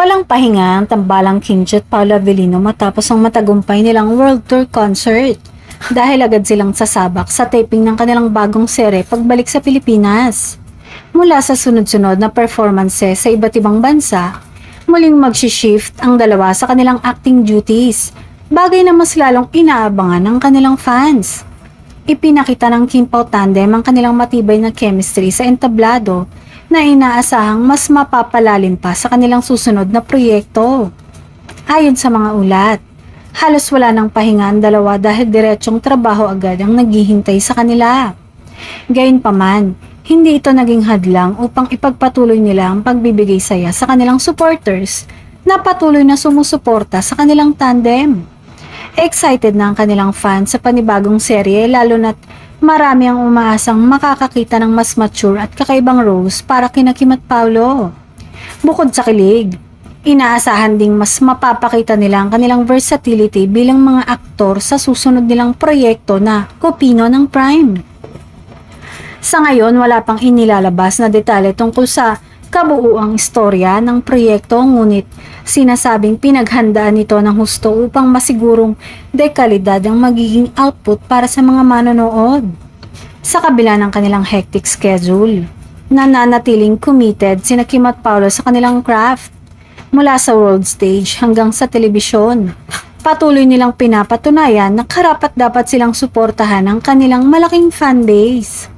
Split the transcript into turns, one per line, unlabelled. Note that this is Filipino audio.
Walang pahinga ang tambalang Kimchi at Paolo Avellino matapos ang matagumpay nilang World Tour concert. Dahil agad silang sasabak sa taping ng kanilang bagong serye pagbalik sa Pilipinas. Mula sa sunod-sunod na performances sa iba't ibang bansa, muling mag-shift ang dalawa sa kanilang acting duties, bagay na mas lalong inaabangan ng kanilang fans. Ipinakita ng Kim Pao Tandem ang kanilang matibay na chemistry sa entablado na inaasahang mas mapapalalim pa sa kanilang susunod na proyekto. Ayon sa mga ulat, halos wala ng pahinga ang dalawa dahil diretsong trabaho agad ang naghihintay sa kanila. Gayunpaman, hindi ito naging hadlang upang ipagpatuloy nila ang pagbibigay saya sa kanilang supporters na patuloy na sumusuporta sa kanilang tandem. Excited na ang kanilang fans sa panibagong serye lalo na't marami ang umaasang makakakita ng mas mature at kakaibang roles para kina Kim at Paolo. Bukod sa kilig, inaasahan ding mas mapapakita nila ang kanilang versatility bilang mga aktor sa susunod nilang proyekto na Kopino ng Prime. Sa ngayon, wala pang inilalabas na detalye tungkol sa kabuuang istorya ng proyekto, ngunit sinasabing pinaghandaan ito ng husto upang masigurong dekalidad ang magiging output para sa mga manonood. Sa kabila ng kanilang hectic schedule, nananatiling committed sina Kim at Paolo sa kanilang craft. Mula sa world stage hanggang sa telebisyon, patuloy nilang pinapatunayan na karapat dapat silang suportahan ang kanilang malaking fanbase.